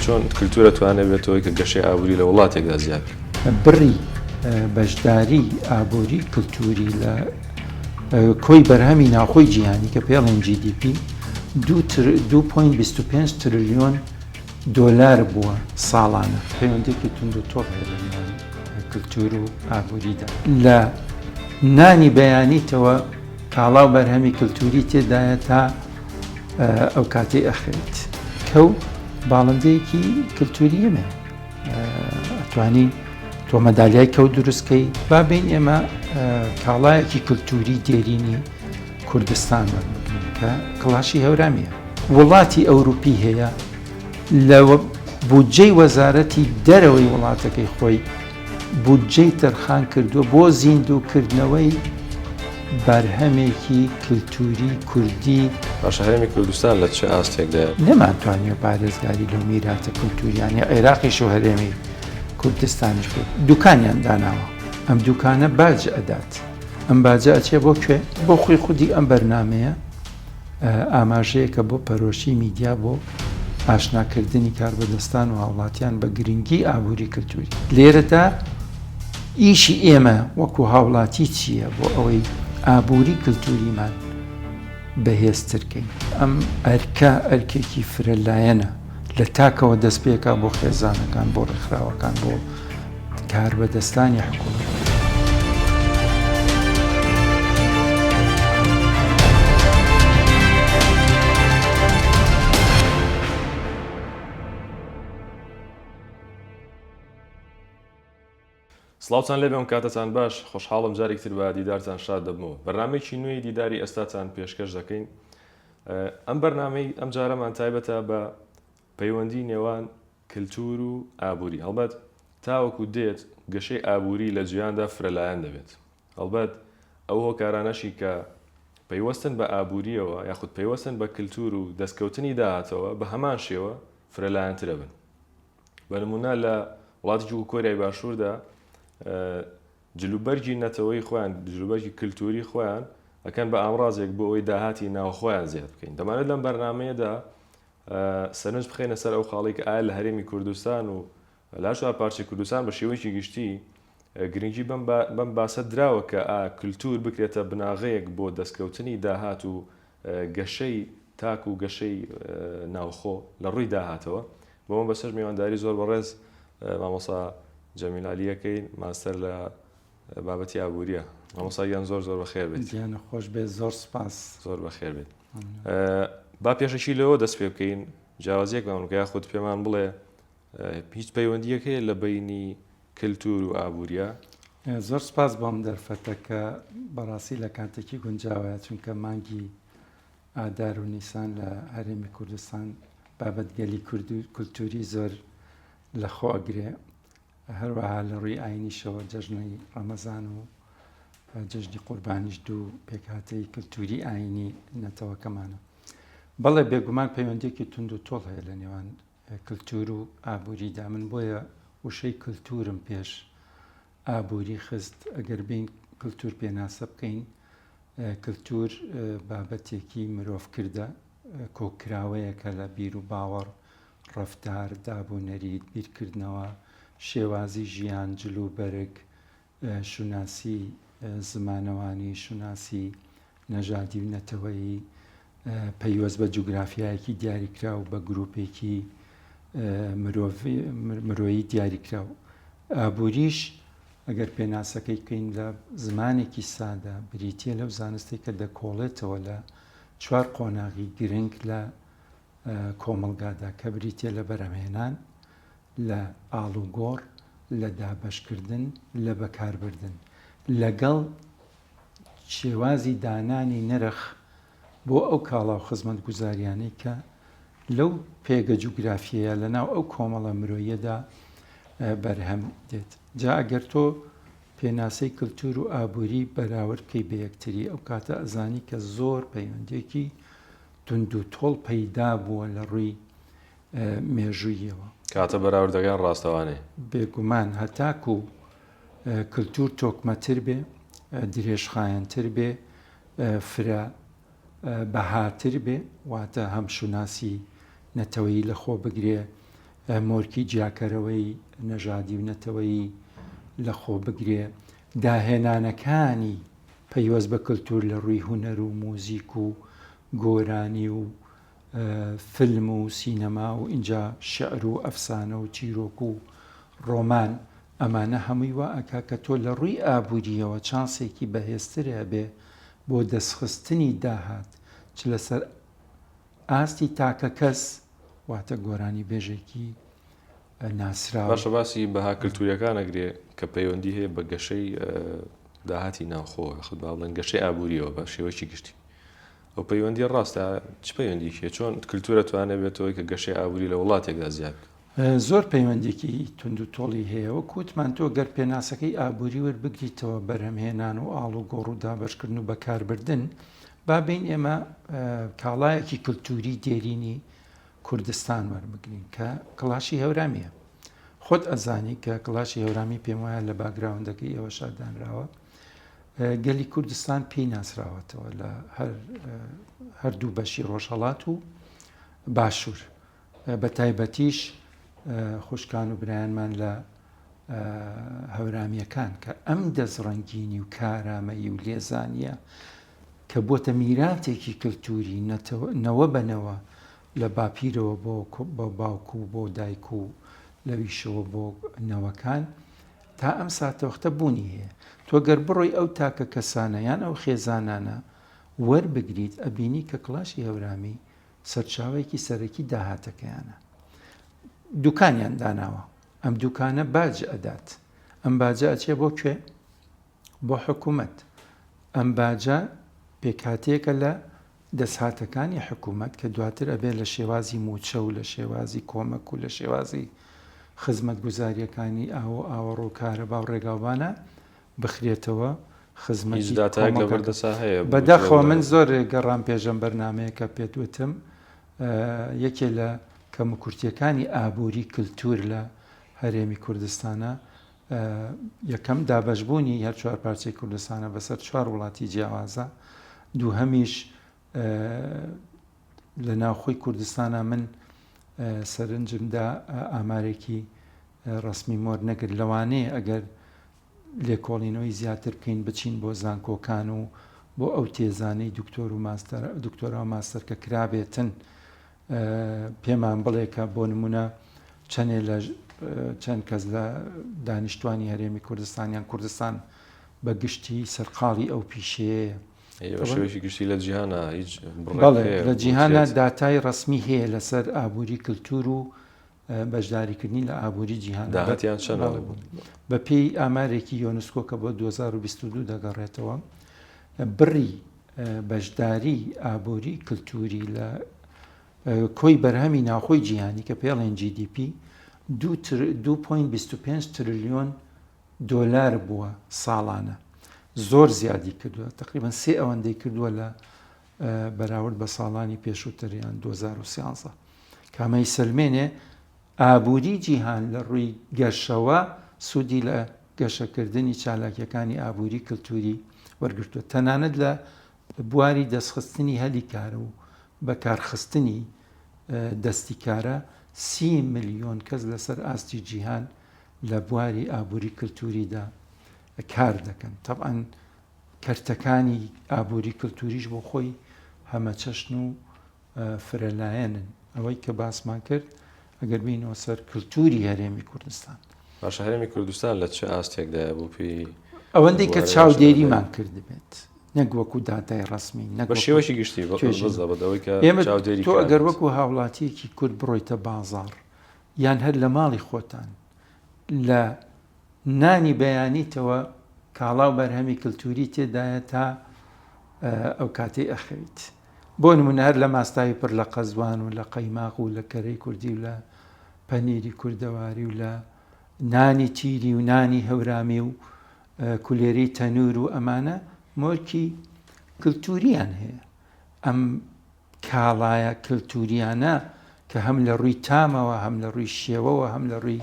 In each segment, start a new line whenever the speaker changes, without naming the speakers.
چۆن کللتورە توانێت بێتەوەی کە گەشەی ئابووری لە وڵاتێکدا زیاد
بڕی بەشداری ئابووری کللتوری لە کۆی بەرهەمی ناوخۆی جیهانی کە پێڵێن GDP 2.25 تریلیۆن دۆلار بووە ساڵانە. پەیوەندێکی تونند و تۆڵ هەیە لە نێوان کللتور و ئابووریدا. لە نانی بەیانیتەوە کاڵاو بەرهەمی کللتوری تێدایە تا ئەو کاتەی ئەخرێت. کەو باڵندەیەکی کللتوریەمە ئەتوانی تۆ مەدالیای کەوت دروستکەی با بین ئێمە کاڵایەکی کللتوری دێرینی کوردستان کە کڵاشی هەورامیە. وڵاتی ئەوروپی هەیە لە بودجەی وەزارەتی دەرەوەی وڵاتەکەی خۆی بودجەی تەرخان کردووە بۆ زیندووکردنەوەی بەرهەمێکی کللتوری کوردی.
باشە هەرێمی کوردستان لە چه ئاستێکدا
نەمانتوانێت پارێزگاری لەو میراتە کللتوریانی عێراقیش و هەرێمی کوردستانیش بێت. دوکانیان داناوە ئەم دوکانە باج ئەدات. ئەم باجە ئەچێ بۆ کوێ؟ بۆ خۆی خودی ئەم بەرنامەیە ئاماژەیەکە بۆ پەرۆشی میدیا بۆ ئاشناکردنی کاربەدەستان و هاوڵاتیان بە گرنگی ئابووری کللتوری. لێرەدا ئیشی ئێمە وەکو هاوڵاتی چییە بۆ ئەوەی ئابووری کللتوریمان بەهێزترکەین. ئەم ئەرکە ئەرکێکی فرەلایەنە لە تاکەوە دەست پێکا بۆ خێزانەکان بۆ ڕێکخراوەکان بۆ کاربەدەستانی حکوومەت.
سڵاوتان لێبێم کاتتان باش خۆشحاڵم جارێکتر بە دیدارتان شاد دەبمەوە. بەرنامەیەکی نوێی دیداری ئێستاتان پێشکەش دەکەین. ئەم بەرنامەی ئەم جارەمان تایبەتە بە پەیوەندی نێوان کللتور و ئابووری. هەڵبەت تاوەکو دێت گەشەی ئابووری لە جیهاندا فرەلایەن دەبێت. هەڵبەت ئەو هۆکارانەشی کە پەیوەستن بە ئابووریەوە یاخود پەیوەستن بە کللتور و دەستکەوتنی داهاتەوە بە هەمان شێوە فرەلایەنترە بن. بە نمونە لە وڵاتێکی وەکو کۆریای باشووردا جلوبەرگی نەتەوەی خۆیان جلوبەرگی کللتوری خۆیان ئەکەن بە ئامڕازێک بۆ ئەوەی داهاتی ناوخۆیان زیاد بکەین. دەمانێت لەم بەرنامەیەدا سەرنج بخێنە سەر ئەو خاڵی کە ئایا لە هەرێمی کوردستان و لاشوار پارچەی کوردستان بە شێوەیەکی گشتی گرنگی بەم باسە دراوە کە کللتور بکرێتە بناغەیەک بۆ دەستکەوتنی داهات و گەشەی تاک و گەشەی ناوخۆ لە ڕووی داهاتەوە. بۆمە بەسەر میوانداری زۆر بەڕێز مامۆستا جەمیل عەلیەکەین ماستەر لە بابەتی ئابووریە. مامۆستایان زۆر زۆر بەخێر بێت.
گیانە خۆش بێت. زۆر سپاس.
زۆر بەخێر بێت. با پێشەکی لەوە دەست پێ بکەین جیاوازیەک بەمانکە خودت پێمان بڵێ هیچ پەیوەندیەک هەیە لە بەینی کللتور و ئابووریە؟
زۆر سپاس بۆم دەرفەتە کە بەڕاستی لە کاتێکی گونجاوەیە چونکە مانگی ئادار و نیسان لە هەرێمی کوردستان بابەتگەلی کللتوری زۆر لەخۆ ئەگرێ. هەروەها لە ڕووی ئاینیشەوە جەژنی ڕەمەزان و جەژنی قوربانیش دوو پێکهاتەی کللتوری ئاینی نەتەوەکەمانە. بەڵێ بێگومان پەیوەندێکی تونند و تۆڵ هەیە لە نێوان کللتور و ئابووریدا. من بۆیە وشەی کللتورم پێش ئابووری خست. ئەگەر بین کللتور پێناسە بکەین، کللتور بابەتێکی مرۆڤکردە کۆکراوەیەکە لە بیر و باوەڕ، ڕەفتار، دابوونەریت، بیرکردنەوە، شێوازی ژیان، جلوبەرگ، شوناسی زمانەوانی، شوناسی نەژادی و نەتەوەیی، پەیوەست بە جوگرافیایەکی دیاریکراو بە گروپێکی مرۆیی دیاریکراو. ئابووریش ئەگەر پێناسەکەی بکەین لە زمانێکی سادە بریتیە لەو زانستی کە دەکۆڵێتەوە لە چوار قۆناغی گرنگ لە کۆمەلگادا کە بریتیە لە بەرهەمهێنان، لە ئاڵوگۆڕ، لە دابەشکردن، لە بەکاربردن، لەگەڵ شێوازی دانانی نرخ بۆ ئەو کاڵا و خزمەت گوزاریانەی کە لەو پێگە جوگرافیەیە لەناو ئەو کۆمەڵە مرۆیەدا بەرهەم دێت. جا ئەگەر تۆ پێناسەی کللتور و ئابووری بەراورد بکەی بە یەکتری، ئەو کاتە ئەزانی کە زۆر پەیوەندێکی تونند و تۆڵ پەیدا بووە لە ڕووی مێژوویەوە.
کاتە بەراوردەکان ڕاستەوانێ
بێگومان هەتاکو کللتور تۆکمەتر بێ، درێژخایەنتر بێ، فرە بەهاتر بێ، واتە هەم شوناسی نەتەوەیی لەخۆ بگرێ، مۆرکی جیاکەرەوەی نەژادی و نەتەوەی لە خۆ بگرێ داهێنانەکانی پەیوەست بە کللتور لە ڕووی هوەر و موزیک و گۆرانی و فیلم و سینەما و اینجا شعر و ئەفسانە و چیرۆک و ڕۆمان ئەمانە هەمووی وا ئەکا کە تۆ لە ڕووی ئابوووریەوە چانسێکی بەهێزتر هەبێ بۆ دەستخستنی داهات چ لەسەر ئاستی تاکە کەس واتە گۆرانی بێژێکی ناسرا
باشە باسی بەها کللتوریەکان ئەگرێ کە پەیوەندی هەیە بە گەشەی داهاتی ناوخۆ خود باڵێن گەشەی ئابوووریەوە بە شێوەیەکی گشتی ئەو پەیوەندی ڕاستە چ پەیوەندیکێ چۆن کللتورە توانێت بێتەوەی کە گەشەی ئابووری لە وڵاتێکدا زیاد
زۆر پەیوەندێکی تونند و تۆڵی هەیە و کووتمان تۆ گەر پێناسەکەی ئابووری وەربگریتەوە بەرهەمهێنان و ئاڵ و گۆڕ و دابەشکردن و بەکاربردن بابین ئێمە کاڵایەکی کللتوری دێرینی کوردستان وەربگرین کە کڵاشی هەورامیە خۆت ئەزانی کە کڵاشی هەورامی پێم وایە لە باگراوندەکەی ئێوە شادانراوە گەلی کوردستان پێی ناسراوەتەوە لە هەردوو بەشی ڕۆژهەڵات و باشوور بە تایبەتیش خوشکان و برایانمان لە هەورامیەکان کە ئەم دەستڕەنگینی و کارامەیی و لێزانیە کە بۆتە میراتێکی کللتوری نەوە بنەوە لە باپیرەوە بۆ باوکو و بۆ دایک و لەویشەوە بۆ نەوەکان تا ئەم ساتەوەختە بوونی هەیە تۆ گەر بڕۆی ئەو تاکە کەسانە یان ئەو خێزانانە وەربگریت ئەبینی کە کڵاشی هەورامی سەرچاوێکی سەرەکی داهاتەکەیانە دوکانیان داناوە ئەم دوکانە باج ئەدات ئەم باجە ئەچێ بۆ کوێ بۆ حکوومەت ئەم باجە پێکاتێکە لە دەسهاتەکانی حکوومەت کە دواتر ئەبێ لە شێوازی موچە و لە شێوازی کۆمەک و لە شێوازی خزمەت گوزاریەکانی ئاوەڕۆ و کارەبا و ڕێگاوانە بخرێتەوە خزمەتی بەدەخەوە من زۆر گەڕام پێشەم بەرنمەیە کە پێتوتم یەکێ لە کەمە کورتیەکانی ئابووری کللتور لە هەرێمی کوردستانە یەکەم دابەشبوونی هەر چوار پارچەی کوردستانە بەسەر چوار وڵاتی جیاوازە دووهەمیش لە ناوخۆی کوردستانە من سەرنجمدا ئامارێکی ڕسمی مۆر نەگرت لەوانەیە ئەگەر لێکۆڵینەوەی زیاتر بکەین بچین بۆ زانکۆکان و بۆ ئەو تێزانەی دکتۆرا و ماستەر کە کرابێتن پێمان بڵێکە بۆ نمونە چەند کەس لە دانیشتوانی هەرێمی کوردستانیان کوردستان بە گشتی سەرقاڵی ئەو پیشەیە
شێوەیەکی گشتی لە جیهانە
لە جیهانە داتای ڕسمی هەیە لەسەر ئابووری کللتور و بەشداریکردنی لە ئابووری جیهان
داهاتیان چەند
بە پێی ئامارێکی یۆنسکۆ کە بۆ 2022 دەگەڕێتەوە بڕی بەشداری ئابووری کللتوری لە کۆی بەرهەمی ناوخۆی جیهانی کە پێڵێن GDP 2.25 تریلیۆن دۆلار بووە ساڵانە زۆر زیادی کردووە تقریبان 3 ئەوەندەی کردووە لە بەراورد بە ساڵانی پێشووتریان 2013 کامەی سلمێنێ ئابووری جیهان لە ڕووی گەشەوە سوودی لە گەشەکردنی چالاکیەکانی ئابووری کللتوری وەرگرتووە تەنانەت لە بواری دەستخستنی هەلی کارە و بەکارخستنی دەستی کارە 30 ملیۆن کەس لەسەر ئاستی جیهان لە بواری ئابووری کللتوریدا کار دەکەن طبعاً کەرتەکانی ئابووری کللتوریش بۆ خۆی هەمە چەشن و فرەلایەنن ئەوەی کە باسمان کرد ئەگەر بینەوە سەر کللتوری هەرێمی کوردستان
باش هەرێمی کوردستان لە چه ئاستێکدایە بۆ پێی
ئەوەندەی کە چاودێریمان کرد بێت نەک وەکو داتای ڕسمی
بە شێوەیەکی گشتی
تۆ ئەگەر وەکو هاوڵاتیەکی کورد بڕۆیتە بازاڕ یان هەر لە ماڵی خۆتان لە نانی بەیانیتەوە کاڵاو بەرهەمی کللتوری تێدایە تا ئەو کاتەی ئەخەویت بۆ نمونە هەر لە ماستاوی پڕ لە قەزوان و لە قەیماق و لە کەرەی کوردی و لە پەنیری کوردەواری و لە نانی تیری و نانی هەورامی و کولێری تەنور و ئەمانە مۆرکی کللتوریان هەیە ئەم کاڵایە کللتوریانە کە هەم لە ڕووی تامەوە هەم لە ڕووی شێوەوە هەم لە ڕووی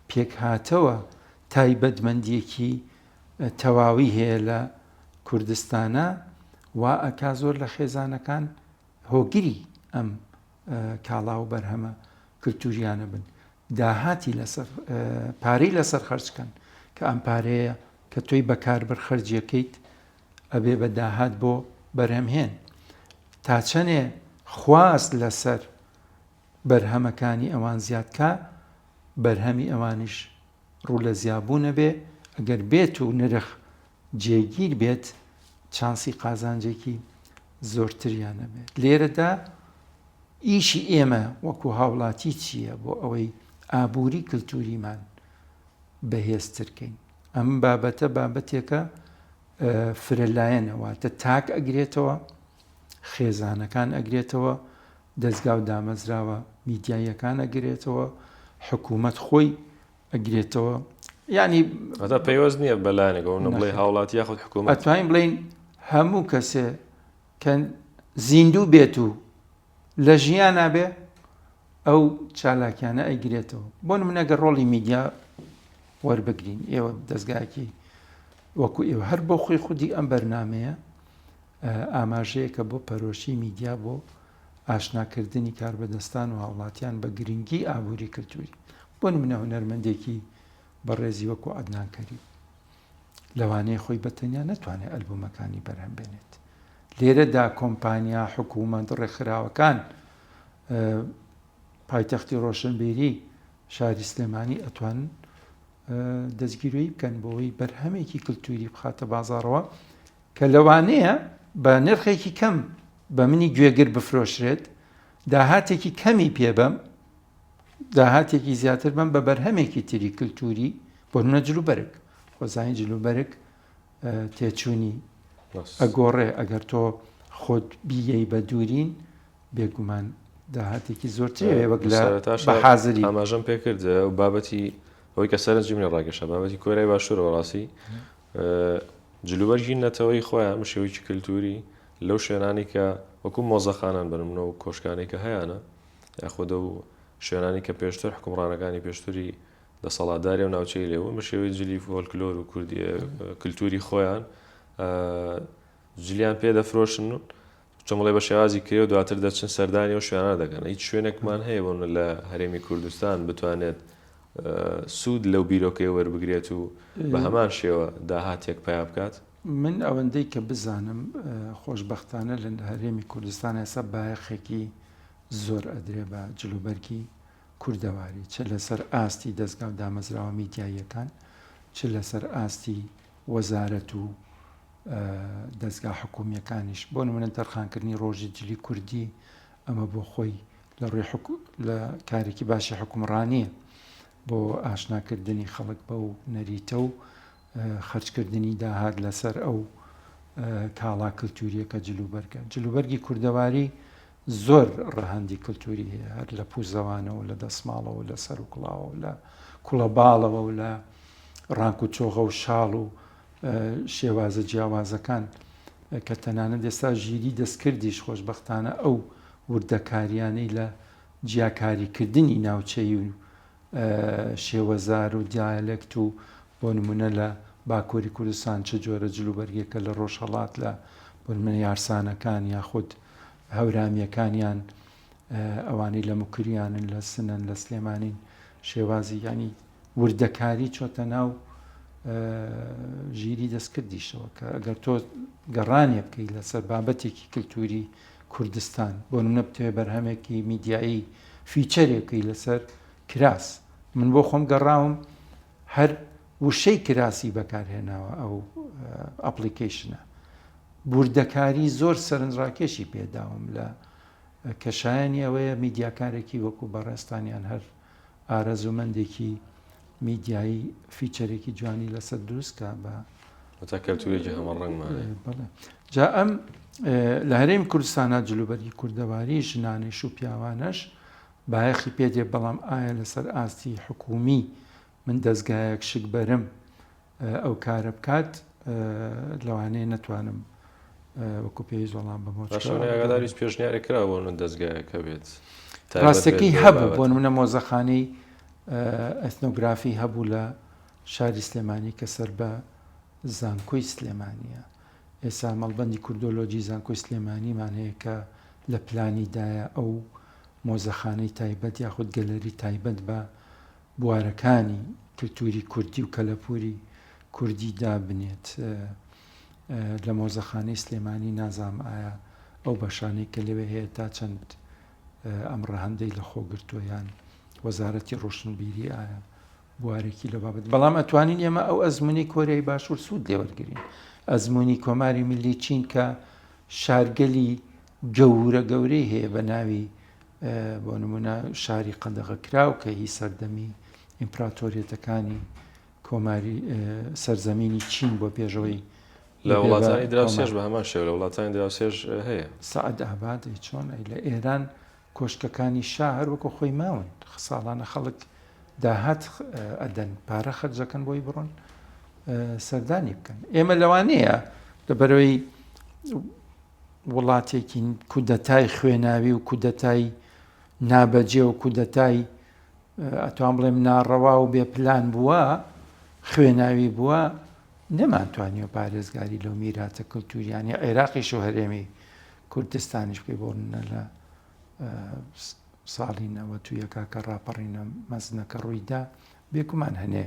پێکهاتەوە تایبەتمەندیەکی تەواوی هەیە لە کوردستانە وا ئەکا زۆر لە خێزانەکان هۆگری ئەم کاڵا و بەرهەمە کللتوریانە بن داهاتی لەسەر پارەی لەسەر خەرجکەن کە ئەم پارەیە کە تۆی بەکاربەر خەرجیەکەیت ئەبێ بە داهات بۆ بەرهەمهێن تا چەنێ خواست لەسەر بەرهەمەکانی ئەوان زیادکە بەرهەمی ئەوانیش ڕوو لە زیابوونە بێ ئەگەر بێت و نرخ جێگیر بێت چانسی قازانجێکی زۆرتریانە بێت لێرەدا ئیشی ئێمە وەکو هاوڵاتی چییە بۆ ئەوەی ئابووری کللتوریمان بەهێزترکەین ئەم بابەتە بابەتێکە فرەلایەنەوەتە تاک ئەگرێتەوە خێزانەکان ئەگرێتەوە دەستگا و دامەزراوە میدیاییەکان ئەگرێتەوە حکوومەت خۆی ئەگرێتەوە ینی
پەیوەست نییە بەلایەنێکەوە بڵێ هاوڵاتی یاخود حکوومەت
ئەتوانین بڵین هەموو کەسێ کە زیندوو بێت و لە ژیان نابێ ئەو چالاکیانە ئەیگرێتەوە بۆ نمونەگە ڕۆڵی میدیا وەربگرین ئێوە دەستگایەکی وەکو ئێوە هەر بۆ خۆی خودی ئەم بەرنمەیە ئاماژەیەکە بۆ پەرۆشی میدیا بۆ ئاشناکردنی کاربەدەستان و هاوڵاتیان بە گرنگی ئابووری کللتوری بۆ نمونە هونەرمەندێکی بەڕێزی وەکو عەدنانکەری لەوانەیە خۆی بەتەنیا نەتوانێت ئەلبومەکانی بەرهەم بێنێت لێرەدا کۆمپانیا حکوومەت ڕێکخراوەکان پایتەختی ڕۆشنبیری شاری سلێمانی ئەتوانن دەستگیرۆیی بکەن بۆەوەی بەرهەمێکی کللتوری بخاتە بازاڕەوە کە لەوانەیە بە نرخێکی کەم بە منی گوێگر بفرۆشرێت داهاتێکی کەمی پێبەم داهاتێکی زیاتر بم بە بەرهەمێکی تری کللتوری بۆ نە جلوبەرگ خۆزانی جلوبەرگ تێچوونی ئەگۆڕێ ئەگەر تۆ خۆت بیەی بە دوورین بێگومان داهاتێکی زۆرترێ وەک لە بەحازری
ئاماژەم پێکرد و بابەتی ئەوەی کە سەرنجی منە ڕاگەشە بابەتی کۆرەی باشوورەوە ڕاستی جلوبەرگی نەتەوەی خۆیان مشێوەیەکی کللتوری لەو شوێنانی کە وەکو مۆزەخانان بنمونە و کۆشکانێک کە هەیەە یاخۆدە و شوێنانی کە پێشتر حکومڕانەکانی پێشتوری دەسەڵاتداری و ناوچەی لێوە بەشێوەی جلی فۆلکلۆر و کوردی کللتوری خۆیان جلیان پێدەفرۆشن و چۆمەڵێ بە شێوازی کرێ و دواتر دەچن سەردانی و شوێنە دەگەن هیچ شوێنێکمان هەیە بۆن لە هەرێمی کوردستان بتوانێت سوود لەو بیرۆکەی وەربگرێت و بە هەمان شێوە داهاتێک پیا بکات
من ئەوەندەی کە بزانم خۆشببختانە لە هەرێمی کوردستان ئێستا بایەخێکی زۆر ئەدرێ بە جلوبەرگی کوردەواری چ لەسەر ئاستی دەستگا و دامەزراوە میدیاییەکان چ لەسەر ئاستی وەزارەت و دەستگا حکومیەکانیش بۆ نمونە تەرخانکردنی ڕۆژی جلی کوردی ئەمە بۆ خۆی لە کارێکی باشی حکومڕانیە بۆ ئاشناکردنی خەڵک بە و نەریتە و خەرجکردنی داهات لەسەر ئەو کاڵا کللتوریەکە جلوبەرگی کوردەواری زۆر ڕەهەندی کللتوری هەیە هەر لە پوزەوانەوە لە دەسماڵەوە لە سەر و کڵاوە لە کوڵە باڵەوە و لە ڕانک و چۆغە و شاڵ و شێوازە جیاوازەکان کە تەنانەت ئێستا ژیری دەستکردیش خۆشببختانە ئەو وردەکاریانەی لە جیاکاریکردنی ناوچەی و شێوەزار و دیالێکت و بۆ نمونە لە باکووری کوردستان چه جۆرە جلوبەرگێکە لە ڕۆژهەڵات لە بۆ نمونە یارسانەکان یاخود هەورامیەکانیان ئەوانەی لە مکریانن لە سنن لە سلێمانین شێوازی ینی وردەکاری چۆتە ناو ژیری دەستکردیشەوە کە ئەگەر تۆ گەڕانێ بکەی لەسەر بابەتێکی کللتوری کوردستان بۆ نمونە بتوێ بەرهەمێکی میدیایی فیچەرێکی لەسەر کراس من بۆ خۆم گەڕاوم هەر وشەی کراسی بەکارهێناوە ئەو ئەپلیکیشنە بوردەکاری زۆر سەرنجڕاکێشی پێداوم لە کەشایانی ئەوەیە میدیاکارێکی وەکو بەڕێستانیان هەر ئارەزومەندێکی میدیایی فیچەرێکی جوانی لەسەر دروستکە بە
کەلتوریێکی هەمە ڕەنگمانێ
جا ئەم لە هەرێمی کوردستانە جلوبەرگی کوردەواری ژنانش و پیاوانەش بایەخی پێدێ بەڵام ئایا لەسەر ئاستی حکومی من دەستگایەک شک بەرم ئەو کارە بکات لەوانەیە نەتوانم وەکو پێویست وەڵام
بەمۆچداریش پێشنیاری کرا بۆ دەستگایەکە بێت
ڕاستەکەی هەبوو بۆ نمونە مۆزەخانەی ئەتنۆگرافی هەبوو لە شاری سلێمانی کە سەر بە زانکۆی سلێمانیە ئێستا مەڵبەندی کوردۆلۆجی زانکۆی سلێمانیمان هەیە کە لە پلانیدایە ئەو مۆزەخانەی تایبەت یاخود گەلەری تایبەت بە بوارەکانی کللتوری کوردی و کەلەپوری کوردی دابنێت لە مۆزەخانەی سلێمانی نازام ئایا ئەو بەشانەی کە لەوێ هەیە تا چەند ئەم ڕەهەندەی لە خۆگرتوۆیان وەزارەتی ڕۆشنبیری ئایا بوارێکی لە بابەت بەڵام ئەتوانین ئێمە ئەو ئەزمموی کۆریای باشوور سوود لێوەرگین ئەزمموی کۆماری ملی چین کە شارگەلی گەورەی هەیە بە ناوی بۆ نمونە شاری قەدەغەکراو کە هی سەردەمی ئیمپراتۆریەتەکانی کۆماری سەرزەمینی چین بۆ پێشەوەی
لە وڵاتانی دراوسێژ بە هەمان شێوە لە وڵاتانی دراوسێژ هەیە
سەعەد ئابادی چۆن لە ئێران کۆشکەکانی شا هەروەکو خۆی ماون ساڵانە خەڵک داهات ئەدەن پارە خەرجەکەن بۆی بڕۆن سەردانی بکەن ئێمە لەوانەیە لەبەرەوەی وڵاتێکی کودەتای خوێناوی و کودەتای نابەجێ و کودەتای ئەتوان بڵێم ناڕەوا و بێپلان بووە خوێناوی بووە نەمانتوانیوە پارێزگاری لەو میراتە کللتوریانی عێراقیش و هەرێمی کوردستانیش پێی بۆنە لە ساڵی 91 کە ڕاپەڕینە مەزنەکە ڕوویدا بێگومان هەنێ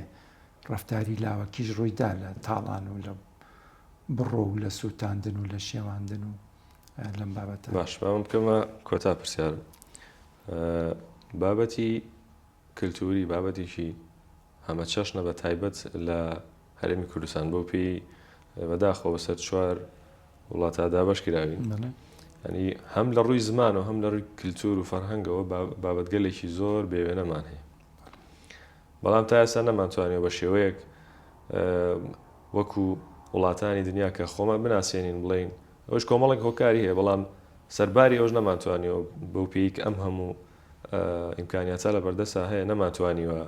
ڕەفتاری لاوەکیش ڕوویدا لە تاڵان و لە بڕۆ و لە سووتاندن و لە شێواندن و لەم بابەتە
باش بەم بکەمە کۆتا پرسیارم بابەتی کللتوری بابەتیشی هەمە چەشنە بە تایبەت لە هەرێمی کوردستان بۆ پێی بەداخەوە بەسەر 4 وڵاتە دابەشکراوین ینی هەم لە ڕووی زمان و هەم لە ڕووی کللتور و فەرهەنگەوە بابەتگەلێکی زۆر بێوێنەمان هەیە بەڵام تا ئێستا نەمانتوانێت بە شێوەیەک وەکو وڵاتانی دنیا کە خۆمان بناسیێنین بڵین ئەوش کۆمەڵێک هۆکاری هەیە بەڵام سەرباری ئەوش نەمانتوانیەوە بەو پێیک ئەم هەموو ئیمکانیاتە لە بەردەسا هەیە نەمانتوانیوە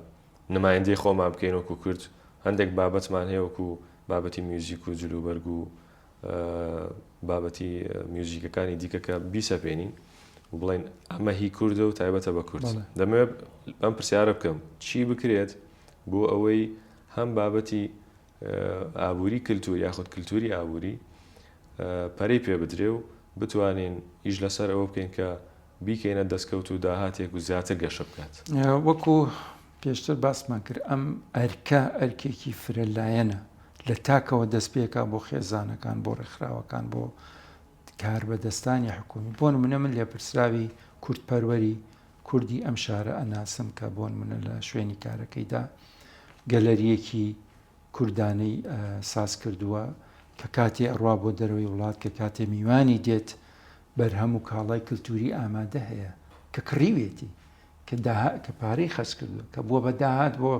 نمایندەی خۆمان بکەین وەکو کورد هەندێک بابەتمان هەیە وەکو بابەتی میوزیک و جلوبەرگ و بابەتی میوزیکەکانی دیکە کە بیسەپێنین و بڵین ئەمە هی کوردە و تایبەتە بە کورد دەمەوێت ئەم پرسیارە بکەم چی بکرێت بۆ ئەوەی هەم بابەتی ئابووری کللتوری یاخود کللتوری ئابووری پەرەی پێ بدرێ و بتوانین ئیش لەسەر ئەوە بکەین کە بیکەینە دەستکەوت و داهاتێک و زیاتر گەشە بکات
وەکو پێشتر باسمان کرد ئەم ئەرکە ئەرکێکی فرەلایەنە لە تاکەوە دەست پێکا بۆ خێزانەکان بۆ ڕێکخراوەکان بۆ کار بەدەستانی حکومی بۆ نمونە من لێپرسراوی کوردپەروەری کوردی ئەم شارە ئەناسم کە بۆ نمونە لە شوێنی کارەکەیدا گەلەریەکی کوردانەی ساز کردووە کە کاتێ ئەڕوا بۆ دەرەوەی وڵات کە کاتێ میوانی دێت بەرهەم و کاڵای کللتوری ئامادە هەیە کە کڕیوێتی کە پارەی خەس کردو کە بووە بە داهات بۆ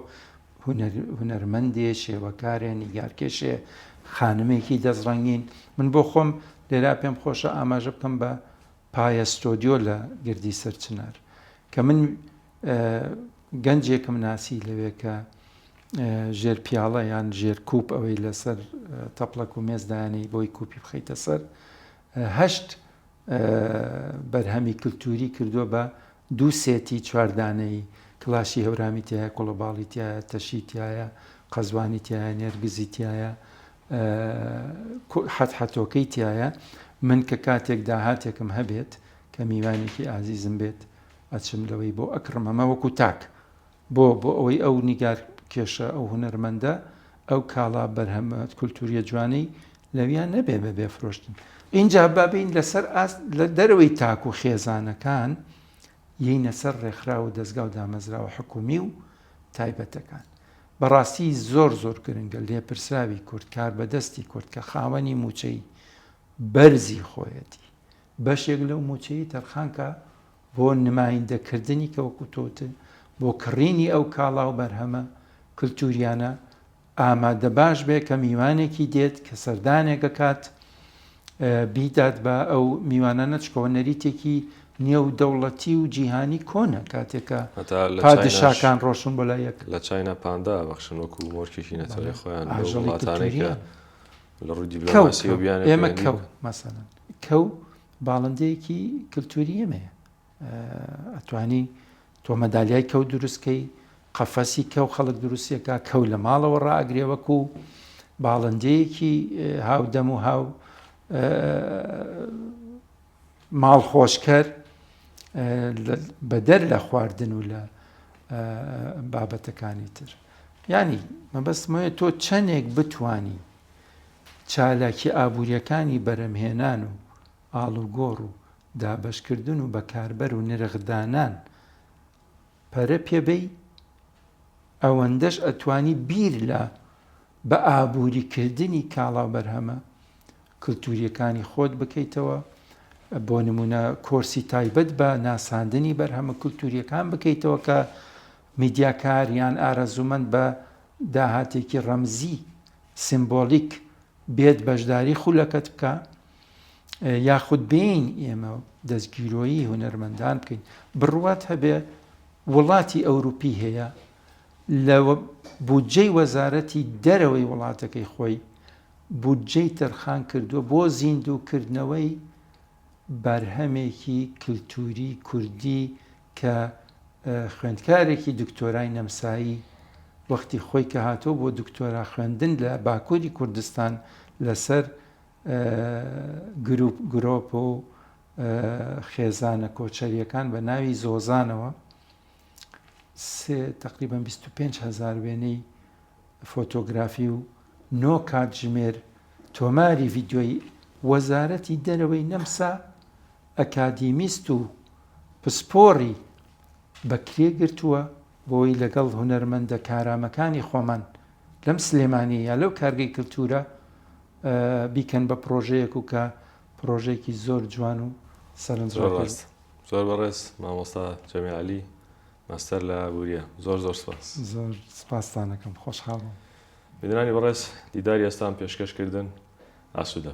هونەرمەندێ شێوەکارێ نیگارکێشێ خانمێکی دەستڕەنگین من بۆ خۆم لێرا پێم خۆشە ئاماژە بکەم بە پایە ستۆدیۆ لە گردی سەرچنار کە من گەنجێکم ناسی لەوێ کە ژێر پیاڵە یان ژێر کووپ ئەوەی لەسەر تەپڵەک و مێزدانەی بۆی کوپی بخەیتە سەر 8 بەرهەمی کللتوری کردووە بە 2 سێتی چواردانەی کلاشی هەورامی تایە کۆڵۆباڵی تایە تەشی تایە قەزوانی تایە نێرگزی تایە حەتۆکەی تایە من کە کاتێک داهاتێکم هەبێت کە میوانێکی ئازیزم بێت ئەچم لەوەی بۆ ئەکڕمەمە وەکو تاک بۆ ئەوەی ئەو نیگار کێشە ئەو هونەرمەندە ئەو کاڵا بەرهەمە کولتوریە جوانەی لەویان نەبێ بە بێفرۆشتن اینجا بابین لەسەر لە دەرەوەی تاک و خێزانەکان یینە سەر ڕێکخرا و دەستگا و دامەزراوە حکومی و تایبەتەکان بەڕاستی زۆر گرنگە لێپرسراوی کورد کار بەدەستی کورد کە خاوەنی موچەی بەرزی خۆیەتی بەشێک لەو موچەی تەرخانکە بۆ نمایندەکردنی کە وەکو تۆتن بۆ کڕینی ئەو کاڵا و بەرهەمە کللتوریانە ئامادە باش بێ کە میوانێکی دێت کە سەردانێکە کات بیدات بە ئەو میوانە نەچکەوە نەریتێکی نێو دەوڵەتی و جیهانی کۆنە کاتێکە پادشاکان ڕۆشن بۆ لای یەک
لە چاینا پاندا بەخشن وەکو مۆرکێکی نەتەوەی خۆیان وڵاتانێکە لە ڕووی دیبلۆماسی و بیانێت
ئێمە کەو مەسەلەن کەو باڵندەیەکی کللتوری ئێمەیە ئەتوانی تۆ مەدالیای کەو دروستکەی قەفەسی کەو خەڵک دروستیەکە کەو لە ماڵەوە ڕائەگرێ وەکو باڵندەیەکی هاودەم و هاو ماڵ خۆشکەر بەدەر لە خواردن و لە بابەتەکانی تر ینی مەبەستمەوەیە تۆ چەندێک بتانی چالاکی ئابوووریەکانی بەرەمهێنان و ئاڵوگۆڕ و دابەشکردن و بەکاربەر و نرخدانان پەرە پێبەی ئەوەندەش ئەتوانی بیر لە بە ئابووریکردنی کاڵا بەرهەمە کللتوریەکانی خۆت بکەیتەوە بۆ نمونە کۆرسی تایبەت بە ناساندنی بەرهەمە کللتوریەکان بکەیتەوە کە میدیاکاریان ئارەزوومەند بە داهاتێکی ڕەمزی سیمبۆلیک بێت بەشداری خولەکەت بکە یاخود بین ئێمە دەستگیرۆیی هونەرمەندان بکەین بڕوات هەبێ وڵاتی ئەوروپی هەیە لە بودجەی وەزارەتی دەرەوەی وڵاتەکەی خۆی بودجەی تەرخان کردووە بۆ زیندووکردنەوەی بەرهەمێکی کللتوری کوردی کە خوێندکارێکی دکتۆرای نەمسایی وەختی خۆی کە هاتۆ بۆ دکتۆرا خوێندن لە باکووری کوردستان لەسەر گرۆپ و خێزانە کۆچەریەکان بە ناوی زۆزانەوە تقریبا 25,000 وێنەی فۆتۆگرافی و 9 کاتژمێر تۆماری ڤیددیۆی وەزارەتی دەرەوەی نەمسا ئەکادیمیست و پسپۆڕی بەکرێ گرتووە بۆی لەگەڵ هونەرمەندە کارامەکانی خۆمان لەم سلێمانی یا لەو کارگەی کللتورە بیکەن بە پرۆژەیەک و کە پرۆژێکی زۆر جوان و سەرنجڕاست.
زۆر بەڕێز مامۆستا جەمیعەلی ماستەر لە بوریە زۆر سپاس.
زۆر سپاستانەکەم خۆشحاڵم.
میدانی بەڕێز دیداری ئێستان پێشکەشکردن ئاسوودە.